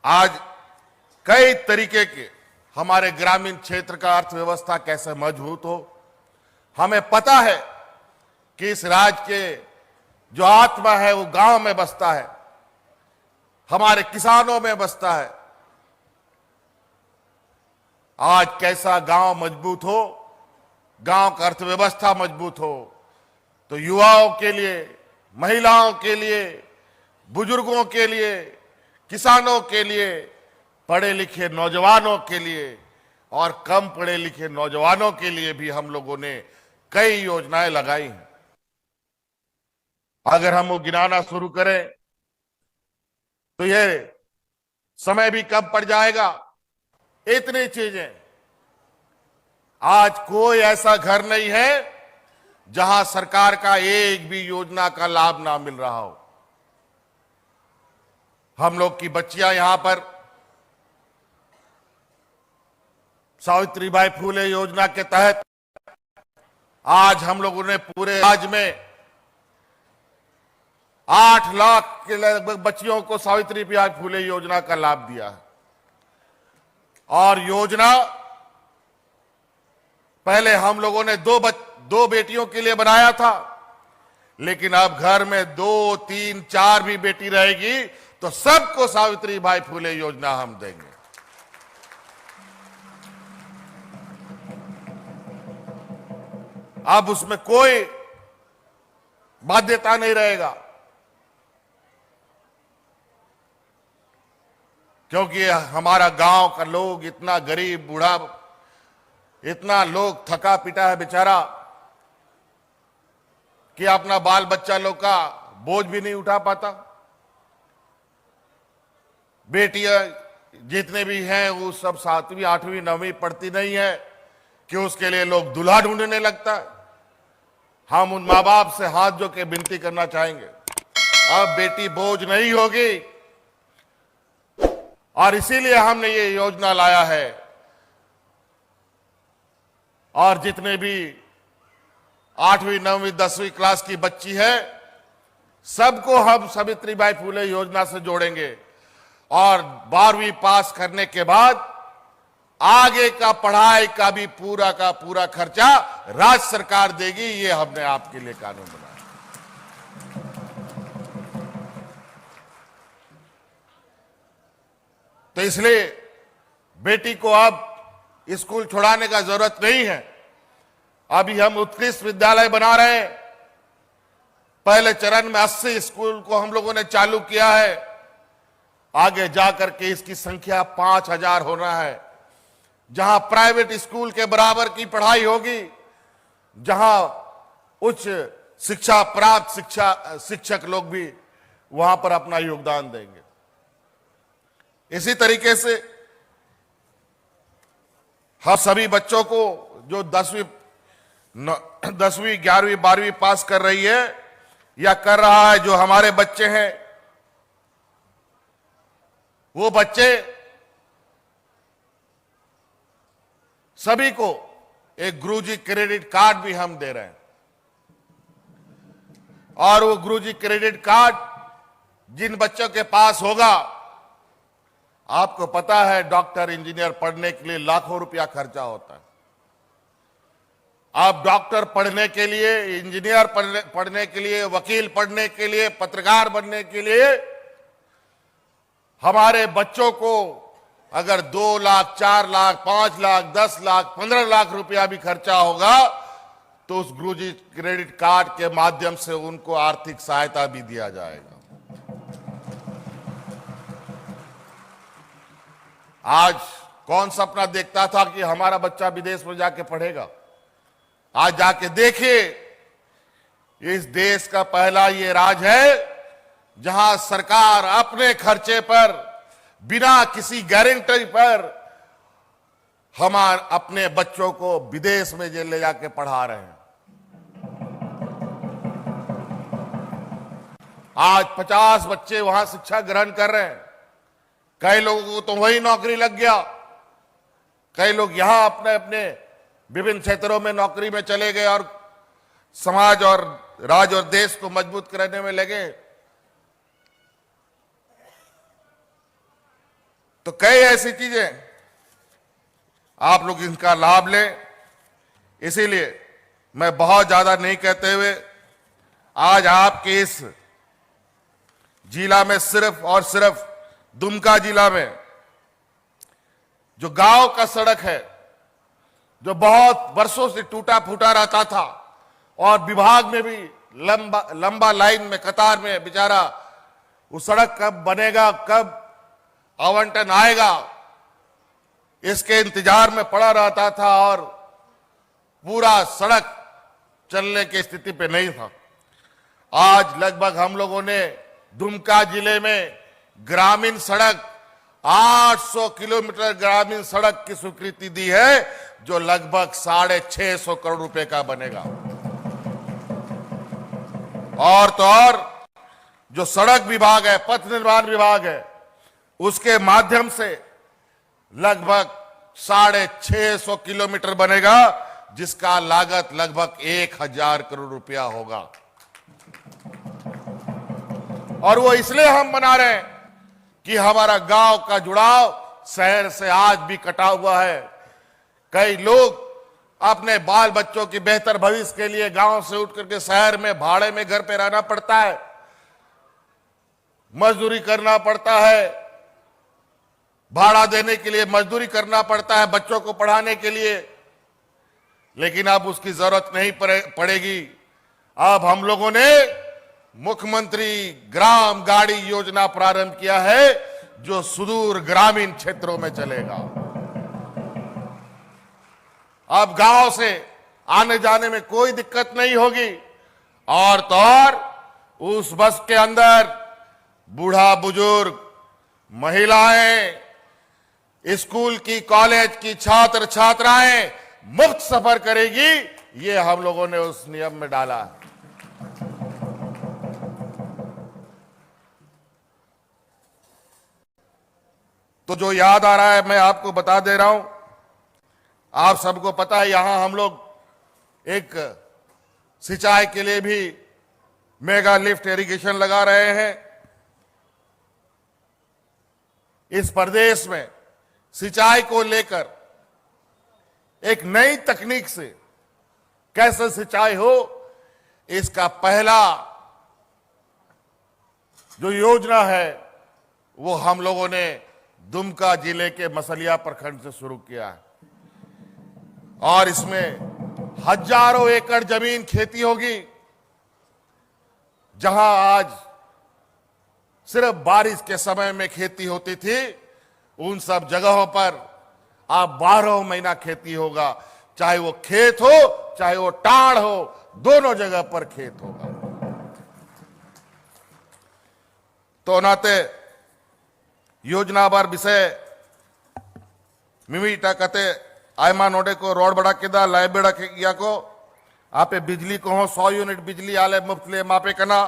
आज कई तरीके के हमारे ग्रामीण क्षेत्र का अर्थव्यवस्था कैसे मजबूत हो। हमें पता है कि इस राज्य के जो आत्मा है वो गांव में बसता है, हमारे किसानों में बसता है। आज कैसा गांव मजबूत हो, गांव का अर्थव्यवस्था मजबूत हो, तो युवाओं के लिए, महिलाओं के लिए, बुजुर्गों के लिए, किसानों के लिए, पढ़े लिखे नौजवानों के लिए और कम पढ़े लिखे नौजवानों के लिए भी हम लोगों ने कई योजनाएं लगाई हैं। अगर हम वो गिनाना शुरू करें तो ये समय भी कम पड़ जाएगा। इतनी चीजें, आज कोई ऐसा घर नहीं है जहां सरकार का एक भी योजना का लाभ ना मिल रहा हो। हम लोग की बच्चियां यहां पर सावित्रीबाई फुले योजना के तहत आज हम लोगों ने पूरे राज्य में 8 लाख के लगभग बच्चियों को सावित्रीबाई फुले योजना का लाभ दिया है। और योजना पहले हम लोगों ने दो बेटियों के लिए बनाया था, लेकिन अब घर में 2, 3, 4 भी बेटी रहेगी तो सबको सावित्रीबाई फुले योजना हम देंगे। अब उसमें कोई बाध्यता नहीं रहेगा, क्योंकि हमारा गांव का लोग इतना गरीब, बूढ़ा, इतना लोग थका पिटा है बेचारा कि अपना बाल बच्चा लोग का बोझ भी नहीं उठा पाता। बेटियां जितने भी हैं वो सब 7वीं, 8वीं, 9वीं पढ़ती नहीं है कि उसके लिए लोग दूल्हा ढूंढने लगता है। हम उन मां बाप से हाथ जोड़ के विनती करना चाहेंगे, अब बेटी बोझ नहीं होगी। और इसीलिए हमने ये योजना लाया है। और जितने भी 8वीं, 9वीं, 10वीं क्लास की बच्ची है, सबको हम सावित्रीबाई फुले योजना से जोड़ेंगे। और 12वीं पास करने के बाद आगे का पढ़ाई का भी पूरा का पूरा खर्चा राज्य सरकार देगी। ये हमने आपके लिए कानून बनाया। तो इसलिए बेटी को अब स्कूल छोड़ाने का जरूरत नहीं है। अभी हम उत्कृष्ट विद्यालय बना रहे हैं। पहले चरण में 80 स्कूल को हम लोगों ने चालू किया है। आगे जाकर के इसकी संख्या 5000 होना है, जहां प्राइवेट स्कूल के बराबर की पढ़ाई होगी, जहां उच्च शिक्षा प्राप्त शिक्षक लोग भी वहां पर अपना योगदान देंगे। इसी तरीके से हम सभी बच्चों को जो 10वीं, 11वीं, 12वीं पास कर रही है या कर रहा है, जो हमारे बच्चे हैं, वो बच्चे सभी को एक गुरुजी क्रेडिट कार्ड भी हम दे रहे हैं। और वो गुरुजी क्रेडिट कार्ड जिन बच्चों के पास होगा, आपको पता है डॉक्टर, इंजीनियर पढ़ने के लिए लाखों रुपया खर्चा होता है। आप डॉक्टर पढ़ने के लिए, इंजीनियर पढ़ने के लिए, वकील पढ़ने के लिए, पत्रकार बनने के लिए हमारे बच्चों को अगर 2 लाख, 4 लाख, 5 लाख, 10 लाख, 15 लाख रुपया भी खर्चा होगा तो उस गुरुजी क्रेडिट कार्ड के माध्यम से उनको आर्थिक सहायता भी दिया जाएगा। आज कौन सपना देखता था कि हमारा बच्चा विदेश में जाके पढ़ेगा? आज जाके देखिए, इस देश का पहला ये राज्य है जहां सरकार अपने खर्चे पर, बिना किसी गारंटी पर हम अपने बच्चों को विदेश में ले जाके पढ़ा रहे हैं। आज 50 बच्चे वहां शिक्षा ग्रहण कर रहे हैं। कई लोगों को तो वही नौकरी लग गया, कई लोग यहां अपने अपने विभिन्न क्षेत्रों में नौकरी में चले गए और समाज और राज्य और देश को मजबूत करने में लगे। तो कई ऐसी चीजें आप लोग इनका लाभ लें। इसीलिए मैं बहुत ज्यादा नहीं कहते हुए आज आपके इस जिला में सिर्फ और सिर्फ दुमका जिला में जो गांव का सड़क है, जो बहुत वर्षों से टूटा फूटा रहता था और विभाग में भी लंबा लाइन में कतार में बेचारा वो सड़क कब बनेगा, कब आवंटन आएगा, इसके इंतजार में पड़ा रहता था और पूरा सड़क चलने की स्थिति पे नहीं था। आज लगभग हम लोगों ने दुमका जिले में ग्रामीण सड़क 800 किलोमीटर ग्रामीण सड़क की स्वीकृति दी है, जो लगभग 650 करोड़ रुपए का बनेगा। और तो और जो सड़क विभाग है, पथ निर्माण विभाग है, उसके माध्यम से लगभग 650 किलोमीटर बनेगा, जिसका लागत लगभग 1000 करोड़ रुपया होगा। और वो इसलिए हम बना रहे हैं कि हमारा गांव का जुड़ाव शहर से आज भी कटा हुआ है। कई लोग अपने बाल बच्चों की बेहतर भविष्य के लिए गांव से उठ करके शहर में भाड़े में घर पे रहना पड़ता है, मजदूरी करना पड़ता है, भाड़ा देने के लिए मजदूरी करना पड़ता है बच्चों को पढ़ाने के लिए। लेकिन अब उसकी जरूरत नहीं पड़ेगी। अब हम लोगों ने मुख्यमंत्री ग्राम गाड़ी योजना प्रारंभ किया है, जो सुदूर ग्रामीण क्षेत्रों में चलेगा। अब गांव से आने जाने में कोई दिक्कत नहीं होगी। और तो और उस बस के अंदर बूढ़ा बुजुर्ग, महिलाएं, स्कूल की कॉलेज की छात्र छात्राएं मुफ्त सफर करेगी। ये हम लोगों ने उस नियम में डाला है। तो जो याद आ रहा है मैं आपको बता दे रहा हूं। आप सबको पता है यहां हम लोग एक सिंचाई के लिए भी मेगा लिफ्ट इरिगेशन लगा रहे हैं। इस प्रदेश में सिंचाई को लेकर एक नई तकनीक से कैसे सिंचाई हो, इसका पहला जो योजना है वो हम लोगों ने दुमका जिले के मसलिया प्रखंड से शुरू किया है। और इसमें हजारों एकड़ जमीन खेती होगी, जहां आज सिर्फ बारिश के समय में खेती होती थी, उन सब जगहों पर अब 12 महीना खेती होगा। चाहे वो खेत हो, चाहे वो टाड़ हो, दोनों जगह पर खेत होगा। तो नाते योजनाबार विषय मिमीटा कहते आयमा नोडे को रोड बड़ा केदा लाइबेड़ा किया को आपे बिजली को हो 100 यूनिट बिजली आले मुफ्त ले मापे कना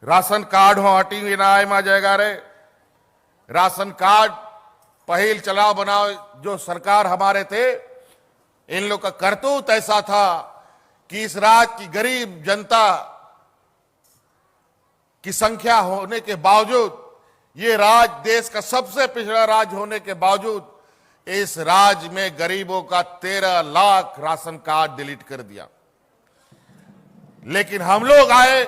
राशन कार्ड हो हटी ना आयमा जाएगा रे। राशन कार्ड पहल चलाओ बनाओ जो सरकार हमारे थे, इन लोग का करतूत ऐसा था कि इस राज्य की गरीब जनता की संख्या होने के बावजूद, ये राज्य देश का सबसे पिछड़ा राज्य होने के बावजूद, इस राज्य में गरीबों का 13 लाख राशन कार्ड डिलीट कर दिया। लेकिन हम लोग आए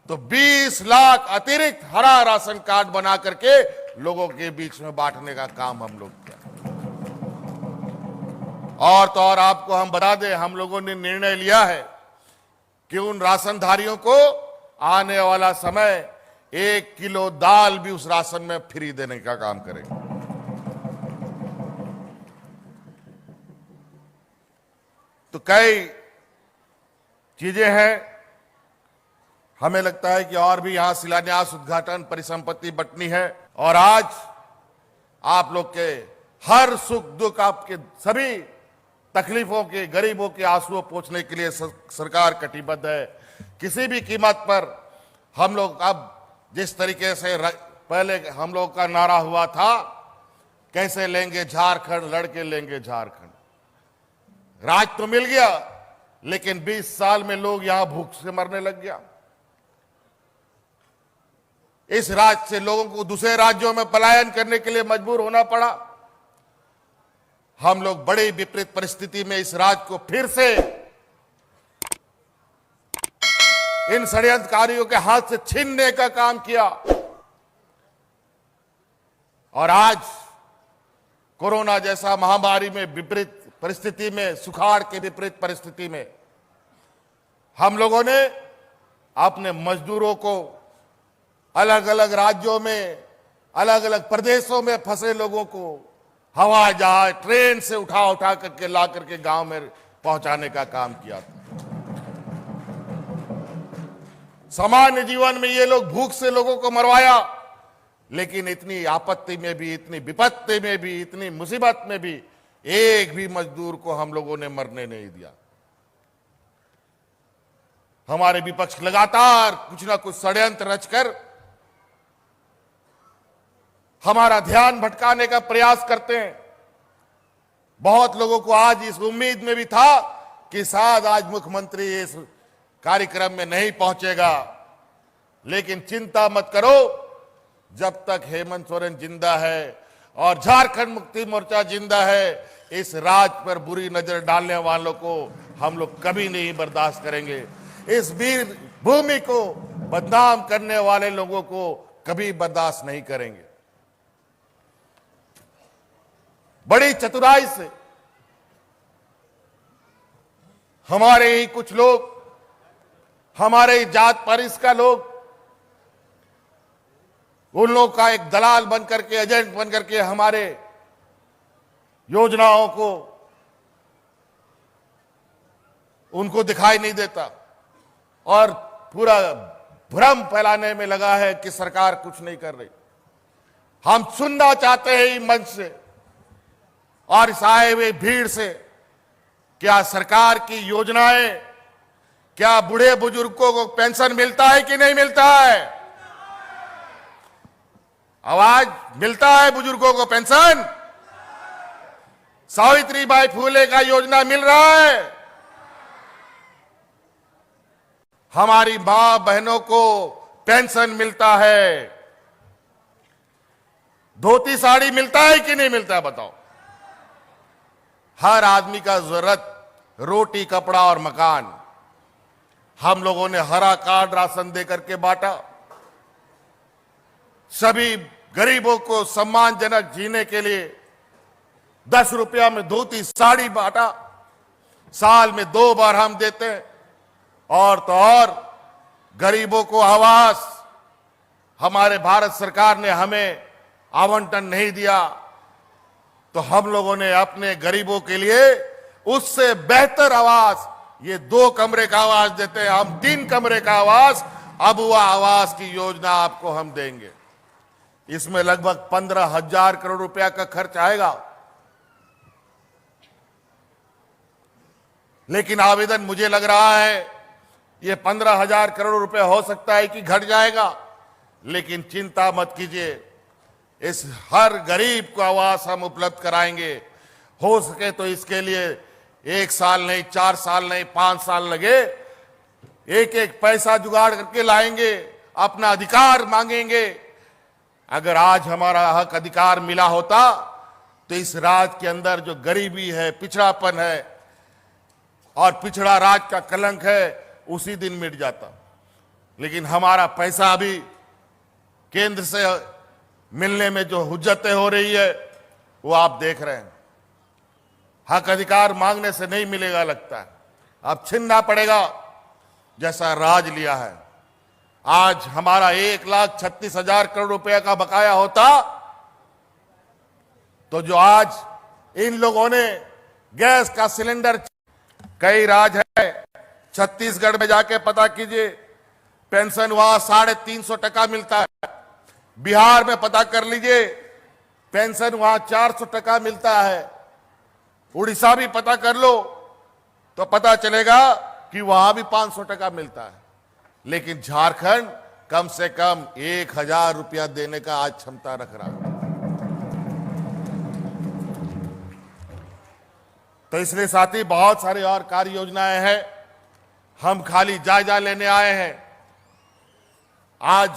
तो 20 लाख अतिरिक्त हरा राशन कार्ड बना करके लोगों के बीच में बांटने का काम हम लोग किया। और तो और आपको हम बता दें, हम लोगों ने निर्णय लिया है कि उन राशनधारियों को आने वाला समय 1 किलो दाल भी उस राशन में फ्री देने का काम करेंगे। तो कई चीजें हैं, हमें लगता है कि और भी यहां शिलान्यास, उद्घाटन, परिसंपत्ति बंटनी है। और आज आप लोग के हर सुख दुख, आपके सभी तकलीफों के, गरीबों के आंसुओं पोंछने के लिए सरकार कटिबद्ध है। किसी भी कीमत पर हम लोग अब जिस तरीके से पहले हम लोग का नारा हुआ था, कैसे लेंगे झारखंड, लड़के लेंगे झारखंड, राज तो मिल गया, लेकिन 20 साल में लोग यहां भूख से मरने लग गया। इस राज्य से लोगों को दूसरे राज्यों में पलायन करने के लिए मजबूर होना पड़ा। हम लोग बड़ी विपरीत परिस्थिति में इस राज्य को फिर से इन षड्यंत्रकारियों के हाथ से छीनने का काम किया। और आज कोरोना जैसा महामारी में विपरीत परिस्थिति में, सुखाड़ के विपरीत परिस्थिति में हम लोगों ने अपने मजदूरों को अलग अलग राज्यों में, अलग अलग प्रदेशों में फंसे लोगों को हवाई जहाज, ट्रेन से उठा उठा करके ला करके गांव में पहुंचाने का काम किया था। सामान्य जीवन में ये लोग भूख से लोगों को मरवाया, लेकिन इतनी आपत्ति में भी, इतनी विपत्ति में भी, इतनी मुसीबत में भी एक भी मजदूर को हम लोगों ने मरने नहीं दिया। हमारे विपक्ष लगातार कुछ ना कुछ षड्यंत्र रचकर हमारा ध्यान भटकाने का प्रयास करते हैं। बहुत लोगों को आज इस उम्मीद में भी था कि शायद आज मुख्यमंत्री इस कार्यक्रम में नहीं पहुंचेगा, लेकिन चिंता मत करो, जब तक हेमंत सोरेन जिंदा है और झारखंड मुक्ति मोर्चा जिंदा है, इस राज्य पर बुरी नजर डालने वालों को हम लोग कभी नहीं बर्दाश्त करेंगे। इस वीर भूमि को बदनाम करने वाले लोगों को कभी बर्दाश्त नहीं करेंगे। बड़ी चतुराई से हमारे ही कुछ लोग, हमारे ही जात परिस का लोग, उन लोग का एक दलाल बनकर के, एजेंट बनकर के हमारे योजनाओं को उनको दिखाई नहीं देता और पूरा भ्रम फैलाने में लगा है कि सरकार कुछ नहीं कर रही। हम सुनना चाहते हैं मंच से और इस आए हुए भीड़ से, क्या सरकार की योजनाएं, क्या बूढ़े बुजुर्गों को पेंशन मिलता है कि नहीं मिलता है? आवाज, मिलता है बुजुर्गों को पेंशन? सावित्रीबाई फुले का योजना मिल रहा है? हमारी मां बहनों को पेंशन मिलता है? धोती साड़ी मिलता है कि नहीं मिलता है बताओ? हर आदमी का जरूरत रोटी, कपड़ा और मकान। हम लोगों ने हरा कार्ड राशन देकर के बांटा, सभी गरीबों को सम्मानजनक जीने के लिए 10 रुपया में धोती साड़ी बांटा। साल में 2 बार हम देते हैं। और तो और गरीबों को आवास, हमारे भारत सरकार ने हमें आवंटन नहीं दिया, तो हम लोगों ने अपने गरीबों के लिए उससे बेहतर आवास, ये 2 कमरे का आवास देते हैं हम, 3 कमरे का आवास, अब वह आवास की योजना आपको हम देंगे। इसमें लगभग 15,000 करोड़ रुपया का खर्च आएगा। लेकिन आवेदन मुझे लग रहा है ये 15,000 करोड़ रुपया हो सकता है कि घट जाएगा, लेकिन चिंता मत कीजिए, इस हर गरीब को आवास हम उपलब्ध कराएंगे। हो सके तो इसके लिए 1 साल नहीं, 4 साल नहीं, 5 साल लगे, एक एक पैसा जुगाड़ करके लाएंगे, अपना अधिकार मांगेंगे। अगर आज हमारा हक अधिकार मिला होता तो इस राज्य के अंदर जो गरीबी है, पिछड़ापन है और पिछड़ा राज्य का कलंक है, उसी दिन मिट जाता। लेकिन हमारा पैसा अभी केंद्र से मिलने में जो हुज्जतें हो रही है वो आप देख रहे हैं। हक अधिकार मांगने से नहीं मिलेगा, लगता है अब छीनना पड़ेगा, जैसा राज लिया है। आज हमारा 1,36,000 करोड़ रुपए का बकाया होता तो जो आज इन लोगों ने गैस का सिलेंडर, कई राज है, छत्तीसगढ़ में जाके पता कीजिए, पेंशन वहां 350 टका मिलता है। बिहार में पता कर लीजिए, पेंशन वहां 400 टका मिलता है। उड़ीसा भी पता कर लो तो पता चलेगा कि वहां भी 500 टका मिलता है। लेकिन झारखंड कम से कम 1,000 रुपया देने का आज क्षमता रख रहा है। तो इसलिए साथी, बहुत सारी और कार्य योजनाएं हैं, हम खाली जायजा लेने आए हैं। आज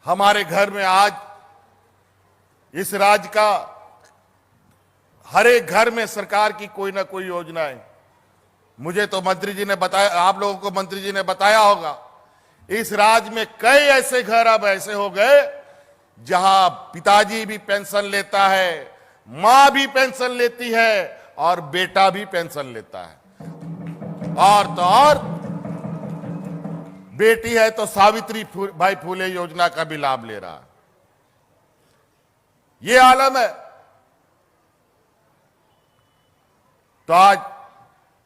हमारे घर में आज इस राज्य का हर एक घर में सरकार की कोई ना कोई योजना है। मुझे तो मंत्री जी ने बताया, आप लोगों को मंत्री जी ने बताया होगा, इस राज्य में कई ऐसे घर अब ऐसे हो गए जहां पिताजी भी पेंशन लेता है, मां भी पेंशन लेती है और बेटा भी पेंशन लेता है। और तो और बेटी है तो सावित्री भाई फूले योजना का भी लाभ ले रहा है। ये आलम है। तो आज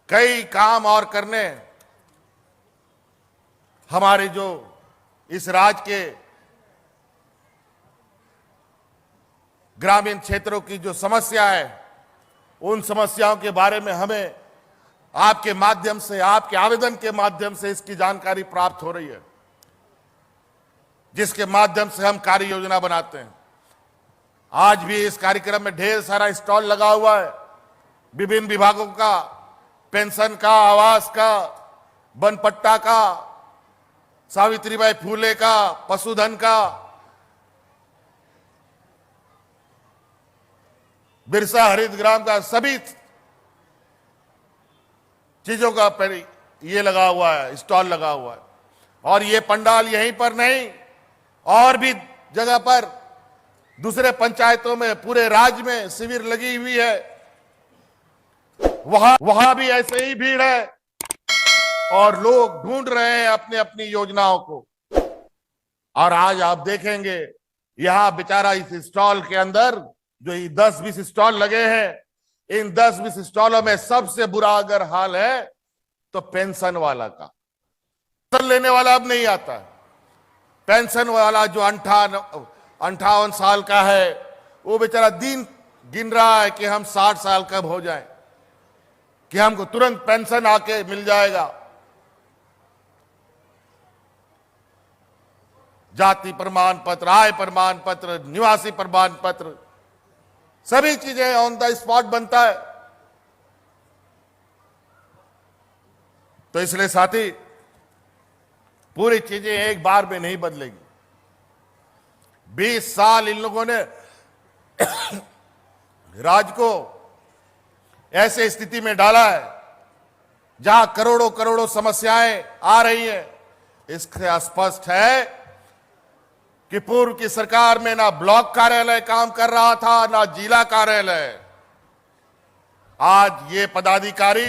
कई काम और करने हमारे जो इस राज्य के ग्रामीण क्षेत्रों की जो समस्या है, उन समस्याओं के बारे में हमें आपके माध्यम से, आपके आवेदन के माध्यम से इसकी जानकारी प्राप्त हो रही है, जिसके माध्यम से हम कार्य योजना बनाते हैं। आज भी इस कार्यक्रम में ढेर सारा स्टॉल लगा हुआ है, विभिन्न विभागों का, पेंशन का, आवास का, बनपट्टा का, सावित्रीबाई फूले का, पशुधन का, बिरसा हरित ग्राम का, सभी चीजों का ये लगा हुआ है, स्टॉल लगा हुआ है। और ये पंडाल यहीं पर नहीं, और भी जगह पर दूसरे पंचायतों में, पूरे राज्य में शिविर लगी हुई है। वहां भी ऐसे ही भीड़ है और लोग ढूंढ रहे हैं अपनी अपनी योजनाओं को। और आज आप देखेंगे यहां बेचारा इस स्टॉल के अंदर जो 10-20 स्टॉल लगे हैं, इन 10-20 स्टॉलों में सबसे बुरा अगर हाल है तो पेंशन वाला का। पेंशन लेने वाला अब नहीं आता है। पेंशन वाला जो 58 साल का है, वो बेचारा दिन गिन रहा है कि हम 60 साल कब हो जाएं, कि हमको तुरंत पेंशन आके मिल जाएगा। जाति प्रमाण पत्र, आय प्रमाण पत्र, निवासी प्रमाण पत्र, सभी चीजें ऑन द स्पॉट बनता है। तो इसलिए साथी, पूरी चीजें एक बार में नहीं बदलेगी। 20 साल इन लोगों ने राज्य को ऐसे स्थिति में डाला है जहां करोड़ों करोड़ों समस्याएं आ रही हैं। इससे स्पष्ट है कि पूर्व की सरकार में ना ब्लॉक कार्यालय काम कर रहा था, ना जिला कार्यालय। आज ये पदाधिकारी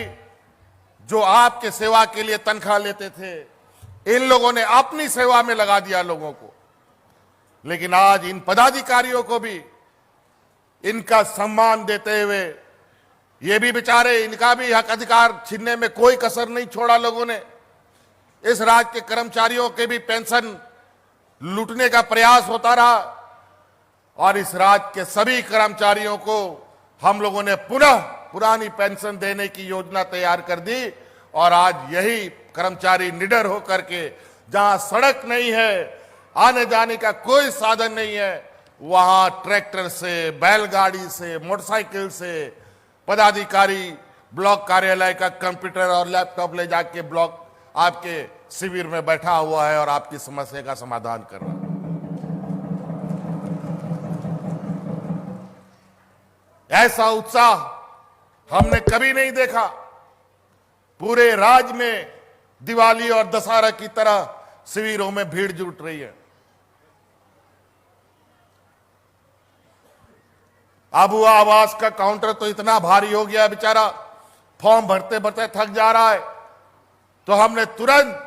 जो आपके सेवा के लिए तनख्वाह लेते थे, इन लोगों ने अपनी सेवा में लगा दिया लोगों को। लेकिन आज इन पदाधिकारियों को भी इनका सम्मान देते हुए, ये भी बेचारे, इनका भी हक अधिकार छीनने में कोई कसर नहीं छोड़ा लोगों ने। इस राज्य के कर्मचारियों के भी पेंशन लूटने का प्रयास होता रहा और इस राज्य के सभी कर्मचारियों को हम लोगों ने पुनः पुरानी पेंशन देने की योजना तैयार कर दी। और आज यही कर्मचारी निडर होकर के, जहां सड़क नहीं है, आने जाने का कोई साधन नहीं है, वहां ट्रैक्टर से, बैलगाड़ी से, मोटरसाइकिल से पदाधिकारी ब्लॉक कार्यालय का कंप्यूटर और लैपटॉप ले जाके ब्लॉक आपके शिविर में बैठा हुआ है और आपकी समस्या का समाधान कर रहा है। ऐसा उत्साह हमने कभी नहीं देखा। पूरे राज्य में दिवाली और दशहरा की तरह शिविरों में भीड़ जुट रही है। आबू आवास का काउंटर तो इतना भारी हो गया, बेचारा फॉर्म भरते भरते थक जा रहा है। तो हमने तुरंत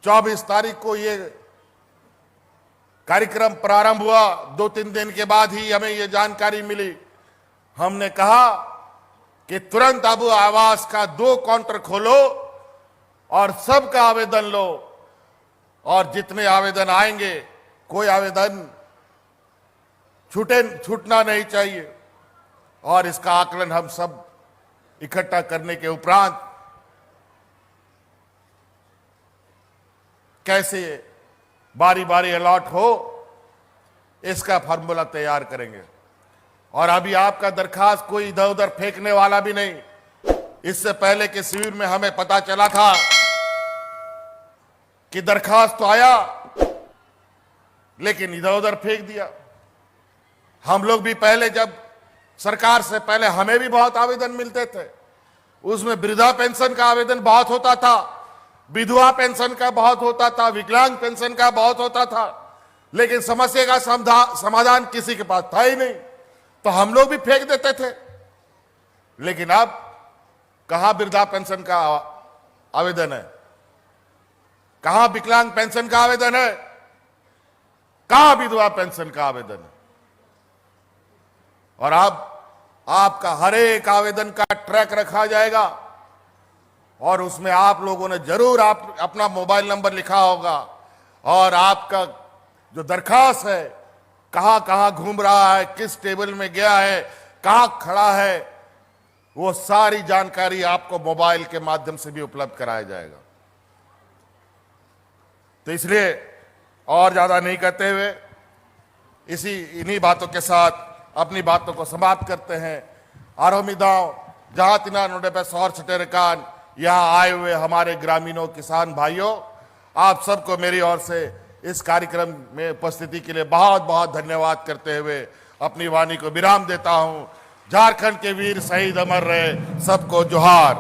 24 तारीख को ये कार्यक्रम प्रारंभ हुआ। 2-3 दिन के बाद ही हमें ये जानकारी मिली। हमने कहा कि तुरंत आबू आवास का 2 काउंटर खोलो और सबका आवेदन लो, और जितने आवेदन आएंगे, कोई आवेदन छूटना नहीं चाहिए। और इसका आकलन हम सब इकट्ठा करने के उपरांत कैसे बारी बारी अलॉट हो, इसका फार्मूला तैयार करेंगे। और अभी आपका दरखास्त कोई इधर उधर फेंकने वाला भी नहीं। इससे पहले के शिविर में हमें पता चला था कि दरखास्त तो आया, लेकिन इधर उधर फेंक दिया। हम लोग भी पहले, जब सरकार से पहले हमें भी बहुत आवेदन मिलते थे, उसमें वृद्धा पेंशन का आवेदन बहुत होता था, विधवा पेंशन का बहुत होता था, विकलांग पेंशन का बहुत होता था, लेकिन समस्या का समाधान किसी के पास था ही नहीं, तो हम लोग भी फेंक देते थे। लेकिन अब कहां वृद्धा पेंशन का आवेदन है, कहां विकलांग पेंशन का आवेदन है, कहां विधवा पेंशन का आवेदन है। और अब आपका हर एक आवेदन का ट्रैक रखा जाएगा और उसमें आप लोगों ने जरूर आप अपना मोबाइल नंबर लिखा होगा और आपका जो दरखास्त है कहां कहां घूम रहा है, किस टेबल में गया है, कहां खड़ा है, वो सारी जानकारी आपको मोबाइल के माध्यम से भी उपलब्ध कराया जाएगा। तो इसलिए और ज्यादा नहीं करते हुए इन्हीं बातों के साथ अपनी बातों को समाप्त करते हैं। आरोमिदाओं जहां तिना नोडे पे सौर छठे रकान यहां आए हुए हमारे ग्रामीणों, किसान भाइयों, आप सबको मेरी ओर से इस कार्यक्रम में उपस्थिति के लिए बहुत बहुत धन्यवाद करते हुए अपनी वाणी को विराम देता हूं। झारखंड के वीर शहीद अमर रहे, सबको जोहार।